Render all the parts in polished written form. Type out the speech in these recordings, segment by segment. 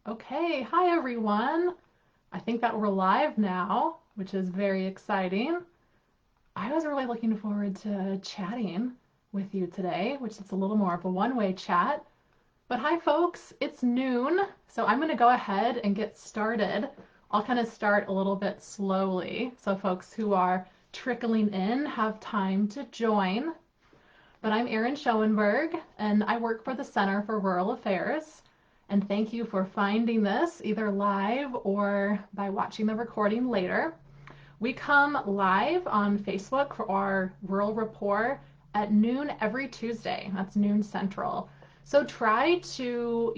Okay, hi everyone. I think that we're live now, which is very exciting. I was really looking forward to chatting with you today, which is a little more of a one-way chat. But hi folks, it's noon, so I'm going to go ahead and get started. I'll kind of start a little bit slowly so folks who are trickling in have time to join. But I'm Erin Schoenberg, and I work for the Center for Rural Affairs. And thank you for finding this either live or by watching the recording later. We come live on Facebook for our Rural Rapport at noon every Tuesday. That's noon Central. So try to,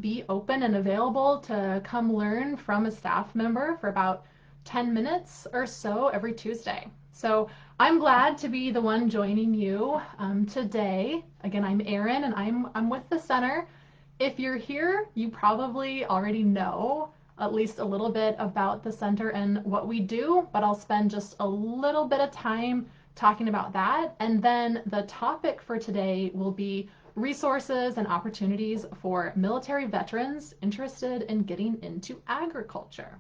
be open and available to come learn from a staff member for about 10 minutes or so every Tuesday. So I'm glad to be the one joining you today. Again, I'm Erin and I'm with the center. If you're here, you probably already know at least a little bit about the center and what we do, but I'll spend just a little bit of time talking about that. And then the topic for today will be resources and opportunities for military veterans interested in getting into agriculture.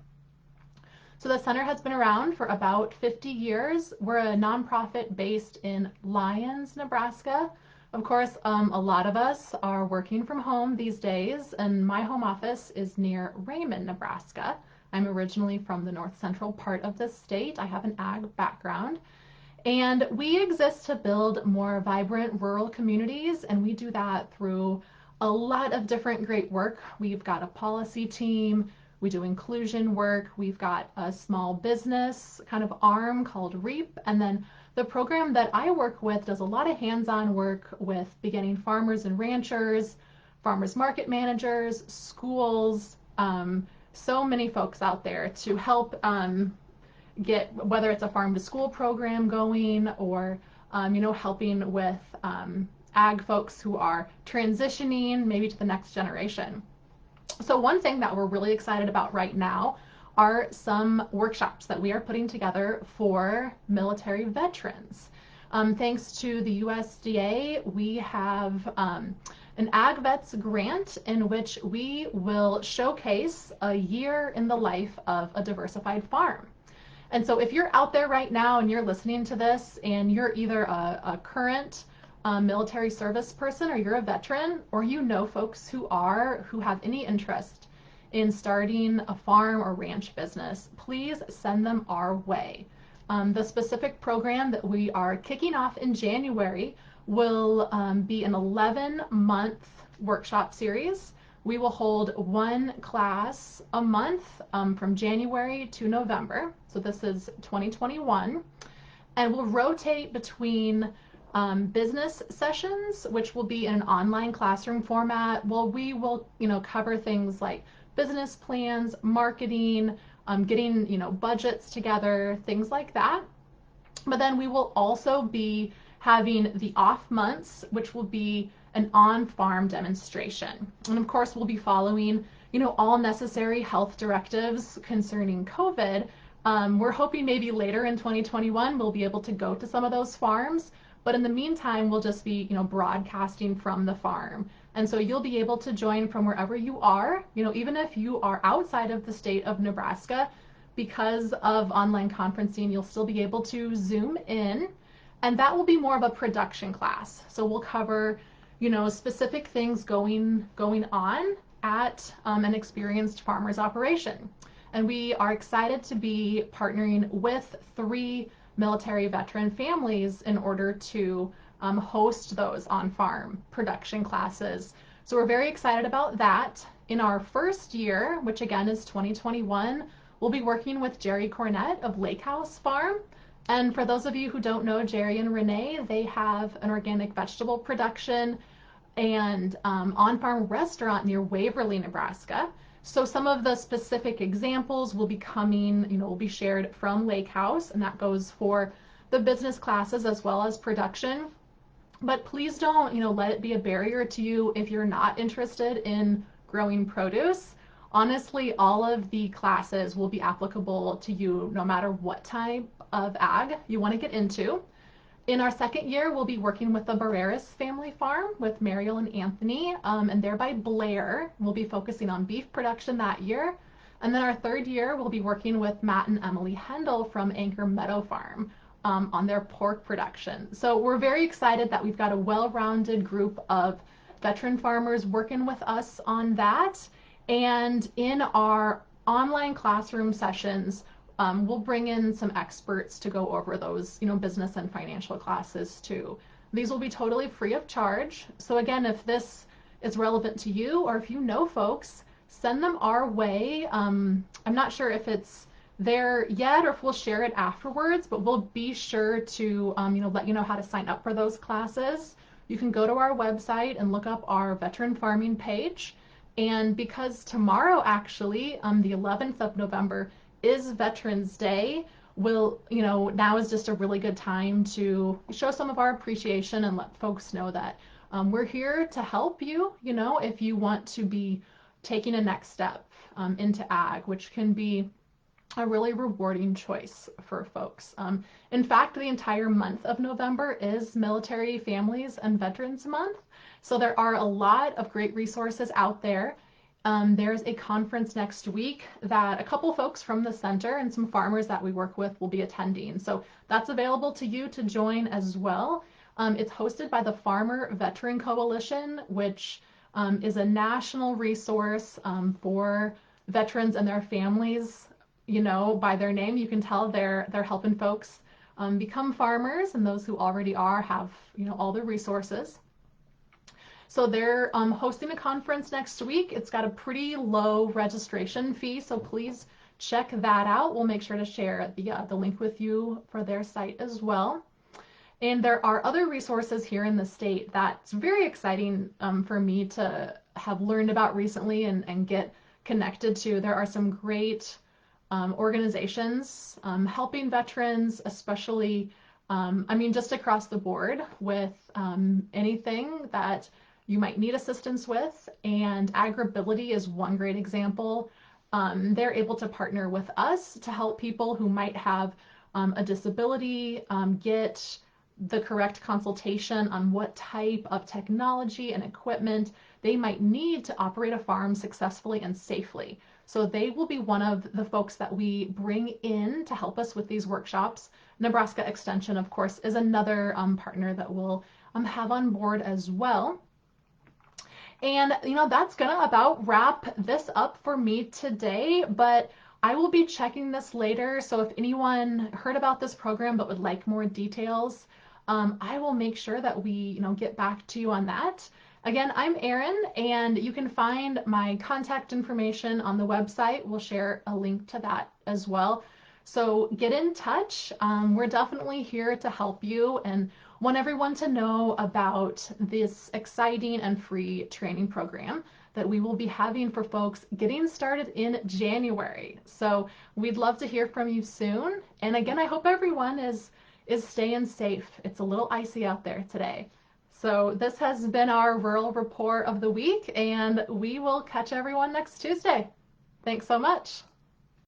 So the center has been around for about 50 years. We're a nonprofit based in Lyons, Nebraska. Of course, a lot of us are working from home these days, and my home office is near Raymond, Nebraska. I'm originally from the north central part of the state. I have an ag background. And we exist to build more vibrant rural communities, and we do that through a lot of different great work. We've got a policy team, we do inclusion work, we've got a small business kind of arm called REAP, and then the program that I work with does a lot of hands-on work with beginning farmers and ranchers, farmers market managers, schools, so many folks out there to help get, whether it's a farm to school program going or helping with ag folks who are transitioning maybe to the next generation. So one thing that we're really excited about right now are some workshops that we are putting together for military veterans. Thanks to the USDA, we have an Ag Vets grant in which we will showcase a year in the life of a diversified farm. And so if you're out there right now and you're listening to this and you're either a current military service person or you're a veteran, or you know folks who have any interest in starting a farm or ranch business, please send them our way. The specific program that we are kicking off in January will be an 11-month workshop series. We will hold one class a month from January to November. So this is 2021. And we'll rotate between business sessions, which will be in an online classroom format. Well, we will, cover things like business plans, marketing, getting, budgets together, things like that. But then we will also be having the off months, which will be an on-farm demonstration. And of course, we'll be following, all necessary health directives concerning COVID. We're hoping maybe later in 2021, we'll be able to go to some of those farms. But in the meantime, we'll just be, broadcasting from the farm. And so you'll be able to join from wherever you are, even if you are outside of the state of Nebraska. Because of online conferencing, you'll still be able to Zoom in. And that will be more of a production class. So we'll cover, specific things going on at an experienced farmer's operation. And we are excited to be partnering with 3 military veteran families in order to host those on-farm production classes. So we're very excited about that. In our first year, which again is 2021, we'll be working with Jerry Cornett of Lake House Farm. And for those of you who don't know Jerry and Renee, they have an organic vegetable production and on-farm restaurant near Waverly, Nebraska. So some of the specific examples will be coming, will be shared from Lake House, and that goes for the business classes as well as production. But please don't, let it be a barrier to you if you're not interested in growing produce. Honestly, all of the classes will be applicable to you no matter what type of ag you want to get into. In our second year, we'll be working with the Barreras family farm with Mariel and Anthony, and they're by Blair. We'll be focusing on beef production that year. And then our third year, we'll be working with Matt and Emily Hendel from Anchor Meadow Farm on their pork production. So we're very excited that we've got a well-rounded group of veteran farmers working with us on that. And in our online classroom sessions, we'll bring in some experts to go over those, business and financial classes too. These will be totally free of charge. So again, if this is relevant to you or if you know folks, send them our way. I'm not sure if it's there yet or if we'll share it afterwards, but we'll be sure to, let you know how to sign up for those classes. You can go to our website and look up our veteran farming page. And because tomorrow, actually, the 11th of November, is Veterans Day, now is just a really good time to show some of our appreciation and let folks know that we're here to help you, if you want to be taking a next step into ag, which can be a really rewarding choice for folks. In fact, the entire month of November is Military Families and Veterans Month. So there are a lot of great resources out there. There's a conference next week that a couple folks from the center and some farmers that we work with will be attending. So that's available to you to join as well. It's hosted by the Farmer Veteran Coalition, which is a national resource for veterans and their families. By their name, you can tell they're helping folks become farmers, and those who already are have, all the resources. So they're hosting a conference next week. It's got a pretty low registration fee, so please check that out. We'll make sure to share the link with you for their site as well. And there are other resources here in the state that's very exciting for me to have learned about recently and get connected to. There are some great organizations helping veterans, especially, just across the board with anything that you might need assistance with, and AgriBility is one great example. They're able to partner with us to help people who might have a disability get the correct consultation on what type of technology and equipment they might need to operate a farm successfully and safely. So they will be one of the folks that we bring in to help us with these workshops. Nebraska Extension, of course, is another partner that we'll have on board as well. And, that's going to about wrap this up for me today, but I will be checking this later. So if anyone heard about this program but would like more details, I will make sure that we, get back to you on that. Again, I'm Erin, and you can find my contact information on the website. We'll share a link to that as well. So get in touch. We're definitely here to help you and want everyone to know about this exciting and free training program that we will be having for folks getting started in January. So we'd love to hear from you soon. And again, I hope everyone is staying safe. It's a little icy out there today. So this has been our Rural Rapport of the week, and we will catch everyone next Tuesday. Thanks so much.